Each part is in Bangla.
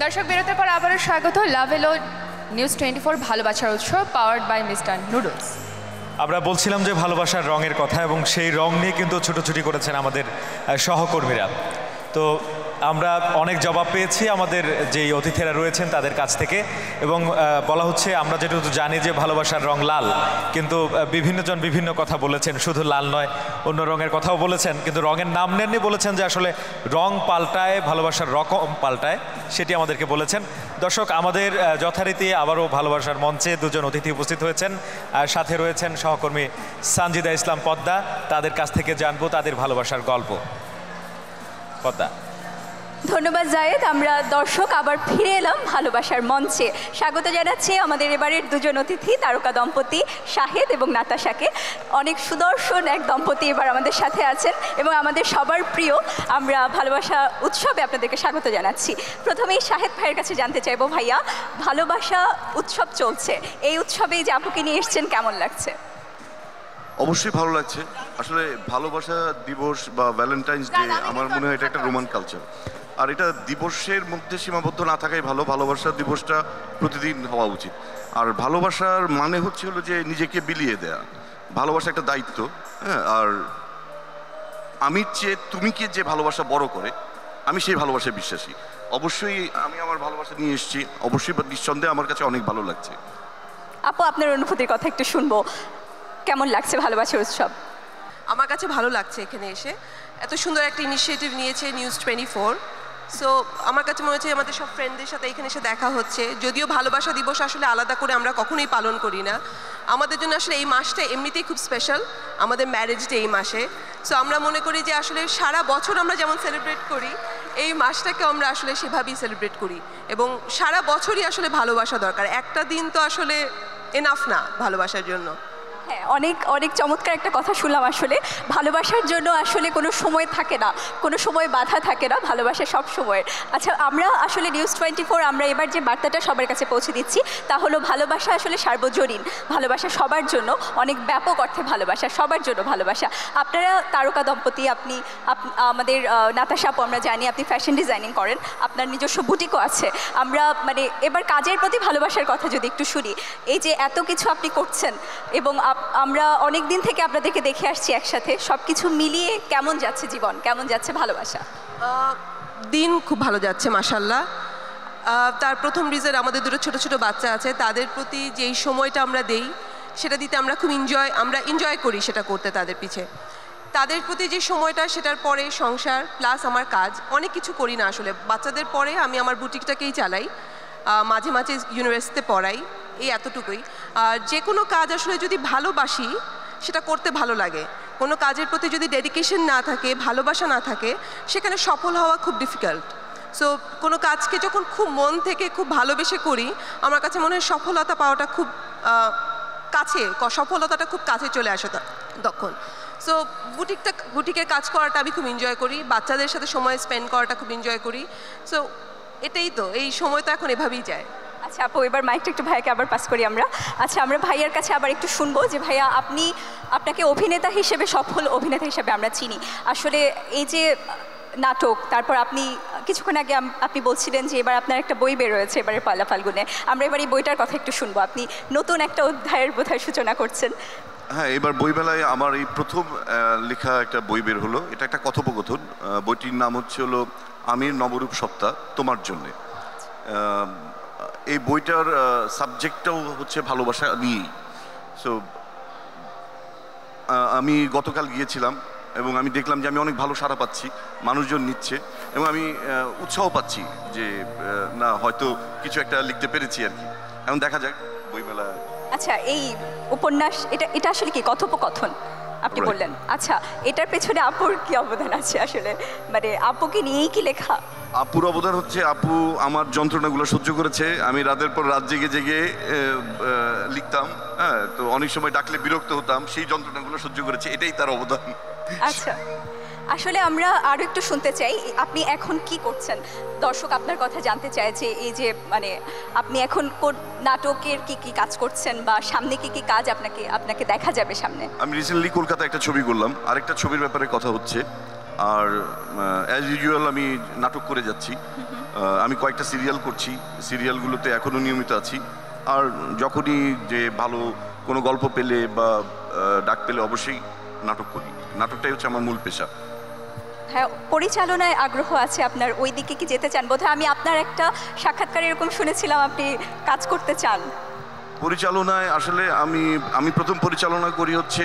দর্শক বিরতির পর আবারও স্বাগত লাভ এলো নিউজ 24 ভালোবাসার উৎসব পাওয়ার্ড বাই মিস্টার নুডলস। আমরা বলছিলাম যে ভালোবাসার রঙের কথা এবং সেই রং নিয়ে কিন্তু ছোটাছুটি করেছেন আমাদের সহকর্মীরা। তো আমরা অনেক জবাব পেয়েছি আমাদের যেই অতিথিরা রয়েছেন তাদের কাছ থেকে, এবং বলা হচ্ছে আমরা যেটুকু জানি যে ভালোবাসার রং লাল, কিন্তু বিভিন্নজন বিভিন্ন কথা বলেছেন, শুধু লাল নয় অন্য রঙের কথাও বলেছেন, কিন্তু রঙের নাম নেননি, বলেছেন যে আসলে রং পাল্টায় ভালোবাসার রকম পাল্টায়, সেটি আমাদেরকে বলেছেন। দর্শক আমাদের যথারীতি আবারও ভালোবাসার মঞ্চে দুজন অতিথি উপস্থিত হয়েছেন, আর সাথে রয়েছেন সহকর্মী সানজিদা ইসলাম পদ্মা। তাদের কাছ থেকে জানবো তাদের ভালোবাসার গল্প। পদ্মা। ধন্যবাদ জায়েদ। আমরা দর্শক আবার ফিরে এলাম ভালোবাসার মঞ্চে। স্বাগত জানাচ্ছি আমাদের এবারের দুজন অতিথি তারকা দম্পতি শাহেদ এবং নাতাশাকে। অনেক সুদর্শন এক দম্পতি এবার আমাদের সাথে আছেন এবং আমাদের সবার প্রিয়। আমরা ভালোবাসা উৎসবে আপনাদেরকে স্বাগত জানাচ্ছি। প্রথমেই শাহেদ ভাইয়ের কাছে জানতে চাইবো, ভাইয়া ভালোবাসা উৎসব চলছে, এই উৎসবে যে আপুকে নিয়ে এসছেন কেমন লাগছে? অবশ্যই ভালো লাগছে। আসলে ভালোবাসা দিবস বা ভ্যালেন্টাইন্স ডে আমার মনে হয় এটা একটা রোমান কালচার, আর এটা দিবসের মধ্যে সীমাবদ্ধ না থাকাই ভালো। ভালোবাসার দিবসটা প্রতিদিন হওয়া উচিত। আর ভালোবাসার মানে হলো যে নিজেকে বিলিয়ে দেয়া। ভালোবাসা একটা দায়িত্ব, হ্যাঁ। আর আমি তুমি কে যে ভালোবাসা বড় করে, আমি সেই ভালোবাসায় বিশ্বাসী। অবশ্যই আমি আমার ভালোবাসা নিয়ে এসেছি, অবশ্যই নিঃসন্দেহে আমার কাছে অনেক ভালো লাগছে। আপু আপনার অনুভূতির কথা একটু শুনবো, কেমন লাগছে ভালোবাসার উৎসব? আমার কাছে ভালো লাগছে এখানে এসে, এত সুন্দর একটা ইনিশিয়েটিভ নিয়েছে নিউজ 24। সো আমার কাছে মনে হচ্ছে আমাদের সব ফ্রেন্ডদের সাথে এখানে এসে দেখা হচ্ছে। যদিও ভালোবাসা দিবস আসলে আলাদা করে আমরা কখনোই পালন করি না, আমাদের জন্য আসলে এই মাসটা এমনিতেই খুব স্পেশাল, আমাদের ম্যারেজ ডে এই মাসে। সো আমরা মনে করি যে আসলে সারা বছর আমরা যেমন সেলিব্রেট করি, এই মাসটাকে আমরা আসলে সেভাবেই সেলিব্রেট করি, এবং সারা বছরই আসলে ভালোবাসা দরকার। একটা দিন তো আসলে এনাফ না ভালোবাসার জন্য। হ্যাঁ, অনেক অনেক চমৎকার একটা কথা শুনলাম। আসলে ভালোবাসার জন্য আসলে কোনো সময় থাকে না, কোনো সময় বাধা থাকে না, ভালোবাসা সব সময়ের। আচ্ছা, আমরা আসলে নিউজ 24 আমরা এবার যে বার্তাটা সবার কাছে পৌঁছে দিচ্ছি তা হলো ভালোবাসা আসলে সার্বজনীন, ভালোবাসা সবার জন্য, অনেক ব্যাপক অর্থে ভালোবাসা, সবার জন্য ভালোবাসা। আপনারা তারকা দম্পতি, আপনি আমাদের নাতাশা আপু আমরা জানি আপনি ফ্যাশন ডিজাইনিং করেন, আপনার নিজস্ব বুটিকও আছে। আমরা মানে এবার কাজের প্রতি ভালোবাসার কথা যদি একটু শুনি, এই যে এত কিছু আপনি করছেন এবং আমরা অনেক দিন থেকে আপনাদেরকে দেখে আসছি একসাথে, সব কিছু মিলিয়ে কেমন যাচ্ছে জীবন, কেমন যাচ্ছে ভালোবাসা? দিন খুব ভালো যাচ্ছে মাশাল্লাহ। তার প্রথম রিজন আমাদের দুটো ছোট ছোট বাচ্চা আছে, তাদের প্রতি যেই সময়টা আমরা দেই সেটা দিতে আমরা খুব এনজয় করি সেটা করতে, তাদের পিছে তাদের প্রতি যে সময়টা, সেটার পরে সংসার প্লাস আমার কাজ, অনেক কিছু করি না আসলে। বাচ্চাদের পরে আমি আমার বুটিকটাকেই চালাই, মাঝে মাঝে ইউনিভার্সিটিতে পড়াই, এই এতটুকুই। আর যে কোনো কাজ আসলে যদি ভালোবাসি সেটা করতে ভালো লাগে। কোনো কাজের প্রতি যদি ডেডিকেশন না থাকে, ভালোবাসা না থাকে, সেখানে সফল হওয়া খুব ডিফিকাল্ট। সো কোনো কাজকে যখন খুব মন থেকে খুব ভালোবেসে করি, আমার কাছে মনে হয় সফলতা পাওয়াটা খুব কাছে, সফলতাটা খুব কাছে চলে আসে তখন। সো বুটিকের কাজ করাটা আমি খুব এনজয় করি, বাচ্চাদের সাথে সময় স্পেন্ড করাটা খুব এনজয় করি। সো এটাই তো, এই সময় তো এখন এভাবেই যায়। আচ্ছা আপু, এবার মাইকটা একটু ভাইয়াকে আবার পাস করি আমরা। আচ্ছা, আমরা ভাইয়ার কাছে আবার একটু শুনবো যে ভাইয়া আপনাকে অভিনেতা হিসেবে, সফল অভিনেতা হিসেবে আমরা চিনি। আসলে এই যে নাটক, তারপর আপনি কিছুক্ষণ আগে আপনি বলছিলেন যে এবার আপনার একটা বই বের হয়েছে এবারে পয়লা ফাল্গুনে, আমরা এবার এই বইটার কথা একটু শুনবো। আপনি নতুন একটা অধ্যায়ের বোধহয় সূচনা করছেন। হ্যাঁ, এবার বইমেলায় আমার এই প্রথম লেখা একটা বই বের হলো। এটা একটা কথোপকথন। বইটির নাম হলো আমির নবরূপ সপ্তাহ তোমার জন্যে। এই বইটার সাবজেক্টটাও হচ্ছে ভালোবাসা নিয়েই। সো আমি গতকাল গিয়েছিলাম এবং আমি দেখলাম যে আমি অনেক ভালো সাড়া পাচ্ছি, মানুষজন নিচ্ছে, এবং আমি উৎসাহ পাচ্ছি যে না, হয়তো কিছু একটা লিখতে পেরেছি আর কি। এখন দেখা যাক বইমেলা। আচ্ছা, এই উপন্যাস এটা আসলে কি কথোপকথন আপনি বললেন? আচ্ছা, এটার পেছনে আপুর কি অবদান আছে আসলে, মানে আপুকে নিয়েই কি লেখা? আপুর অবদান হচ্ছে, আপু আমার যন্ত্রণাগুলো সহ্য করেছে। আমি রাতের পর রাত জেগে জেগে লিখতাম, হ্যাঁ, তো অনেক সময় ডাকলে বিরক্ত হতাম, সেই যন্ত্রণাগুলো সহ্য করেছে, এটাই তার অবদান। আচ্ছা, আসলে আমরা আরও একটু শুনতে চাই আপনি এখন কি করছেন। দর্শক আপনার কথা জানতে চায় যে এই যে মানে আপনি এখন নাটকের কি কাজ করছেন, বা সামনে কি কাজ আপনাকে দেখা যাবে সামনে? আমি রিসেন্টলি কলকাতায় একটা ছবি করলাম, আরেকটা ছবির ব্যাপারে কথা হচ্ছে। আর অ্যাজ ইউজুয়াল আমি নাটক করে যাচ্ছি। আমি কয়েকটা সিরিয়াল করছি, সিরিয়ালগুলোতে এখনও নিয়মিত আছি। আর যখনই যে ভালো কোনো গল্প পেলে বা ডাক পেলে অবশ্যই নাটক করি। নাটকটাই হচ্ছে আমার মূল পেশা। হ্যাঁ, পরিচালনায় আগ্রহ আছে আপনার, ওই দিকে কি যেতে চান? বোধহয় আমি আপনার একটা সাক্ষাৎকারে এরকম শুনেছিলাম আপনি কাজ করতে চান। পরিচালনায় আসলে আমি প্রথম পরিচালনা করি হচ্ছে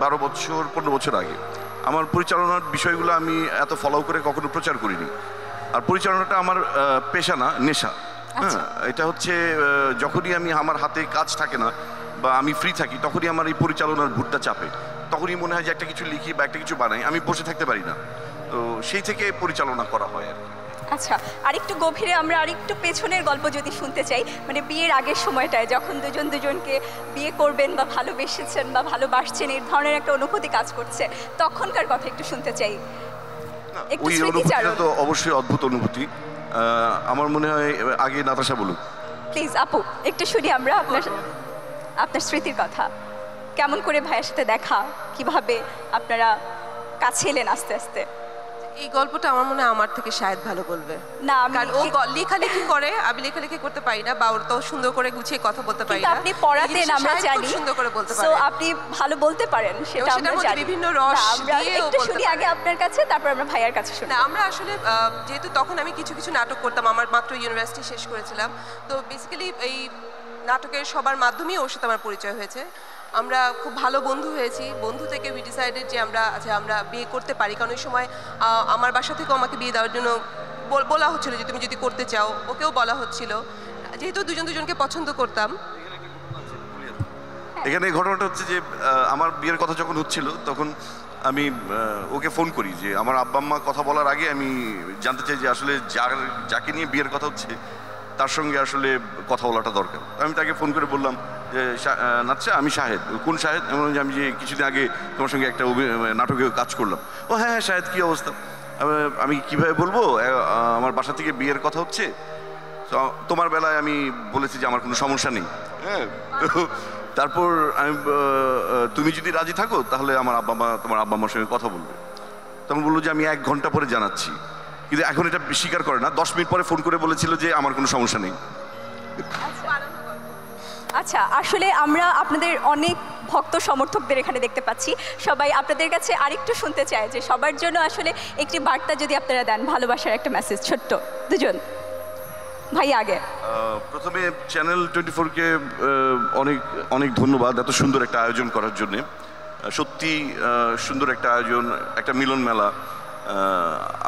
15 বছর আগে। আমার পরিচালনার বিষয়গুলো আমি এত ফলো করে কখনো প্রচার করিনি। আর পরিচালনাটা আমার পেশা না, নেশা। হ্যাঁ, এটা হচ্ছে যখনই আমার হাতে কাজ থাকে না বা আমি ফ্রি থাকি, তখনই আমার এই পরিচালনার ভূতটা চাপে। তখনই মনে হয় যে একটা কিছু লিখি বা একটা কিছু বানাই, আমি বসে থাকতে পারি না। তো সেই থেকে পরিচালনা করা হয় আর কি। আচ্ছা, আরেকটু গভীরে আমরা আরেকটু পেছনের গল্প যদি শুনতে চাই, মানে বিয়ের আগের সময়টায় যখন দুজনকে বিয়ে করবেন বা ভালোবেসেছেন বা ভালোবাসছেন, এই ধরনের একটা অনুভূতি কাজ করছে, তখনকার কথা একটু শুনতে চাই। একটু ওই অনুভূতিটা তো অবশ্যই অদ্ভুত অনুভূতি। আমার মনে হয় আগে নাতাশা বলুক। প্লিজ আপু, একটু শুনি আমরা আপনার স্মৃতির কথা। কেমন করে ভাইয়ের সাথে দেখা, কিভাবে আপনারা কাছে এলেন আস্তে আস্তে? এই গল্পটা আমার মনে হয় আমার থেকে শায়দ ভালো বলবে। না, কারণ ও লেখালেখি করে, আমি লেখালেখি করতে পারি না, বা ওর তো সুন্দর করে গুছিয়ে কথা বলতে পারি না। আপনি পড়াতেন, আমরা জানি, সুন্দর করে বলতে সো পারেন। আপনি ভালো বলতে পারেন, সেটা আমরা জানি। বিভিন্ন রস আমরা দিয়ে একটু শুনি আগে আপনার কাছে, তারপর আমরা ভাইয়ার কাছে শুনি। না, আমরা আসলে যেহেতু তখন আমি কিছু নাটক করতাম, আমার মাত্র ইউনিভার্সিটি শেষ করেছিলাম, তো বেসিক্যালি এই নাটকের সবার মাধ্যমেই ওর সাথে আমার পরিচয় হয়েছে। আমরা খুব ভালো বন্ধু হয়েছি। বন্ধু থেকে উই ডিসাইডেড যে আমরা বিয়ে করতে পারি। কারণ ওই সময় আমার বাসা থেকেও আমাকে বিয়ে দেওয়ার জন্য বলা হচ্ছিল যে তুমি যদি করতে চাও, ওকেও বলা হচ্ছিল, যেহেতু দুজনকে পছন্দ করতাম। এখানে ঘটনাটা হচ্ছে যে আমার বিয়ের কথা যখন হচ্ছিল, তখন আমি ওকে ফোন করি যে আমার আব্বা আম্মা কথা বলার আগে আমি জানতে চাই যে আসলে যাকে নিয়ে বিয়ের কথা হচ্ছে তার সঙ্গে আসলে কথা বলাটা দরকার। আমি তাকে ফোন করে বললাম যে নাচ্ছা, আমি শাহেদ। কোন শাহেদ? আমি যে কিছুদিন আগে তোমার সঙ্গে একটা নাটকে কাজ করলাম। ও হ্যাঁ হ্যাঁ, শাহেদ, কী অবস্থা? আমি কিভাবে বলবো, আমার বাসা থেকে বিয়ের কথা হচ্ছে, তোমার বেলায় আমি বলেছি যে আমার কোনো সমস্যা নেই। হ্যাঁ, তো তারপর আমি তুমি যদি রাজি থাকো তাহলে তোমার আব্বা আম্মার সঙ্গে কথা বলবে। তখন বললো যে আমি 1 ঘন্টা পরে জানাচ্ছি। কিন্তু এখন এটা স্বীকার করে না। 10 মিনিট পরে ফোন করে বলেছিল যে আমার কোনো সমস্যা নেই। আচ্ছা, আসলে আমরা আপনাদের অনেক ভক্ত সমর্থকদের এখানে দেখতে পাচ্ছি। সবাই আপনাদের কাছে আরেকটু শুনতে চায় যে সবার জন্য আসলে একটি বার্তা যদি আপনারা দেন, ভালোবাসার একটা মেসেজ, ছোট্ট দুজন ভাই। আগে প্রথমে চ্যানেল 24-কে অনেক অনেক ধন্যবাদ এত সুন্দর একটা আয়োজন করার জন্যে। সত্যি সুন্দর একটা আয়োজন, একটা মিলন মেলা।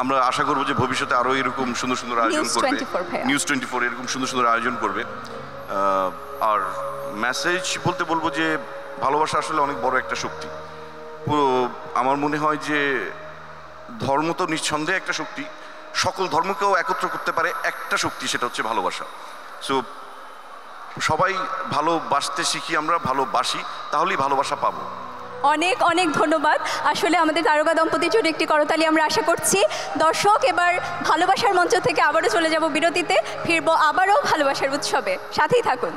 আমরা আশা করবো যে ভবিষ্যতে আরও এরকম সুন্দর সুন্দর আয়োজন করবে। নিউজ 24 এরকম সুন্দর সুন্দর আয়োজন করবে। আর মেসেজ বলতে বলবো যে ভালোবাসা আসলে অনেক বড় একটা শক্তি। আমার মনে হয় যে ধর্ম তো নিঃসন্দেহে একটা শক্তি, সকল ধর্মকেও একত্র করতে পারে একটা শক্তি, সেটা হচ্ছে ভালোবাসা। সো সবাই ভালোবাসতে শিখি, আমরা ভালোবাসি, তাহলেই ভালোবাসা পাবো। অনেক অনেক ধন্যবাদ। আসলে আমাদের তারকা দম্পতির জন্য একটি করতালি আমরা আশা করছি। দর্শক, এবার ভালোবাসার মঞ্চ থেকে আবারও চলে যাব বিরতিতে, ফিরবো আবারও ভালোবাসার উৎসবে, সাথেই থাকুন।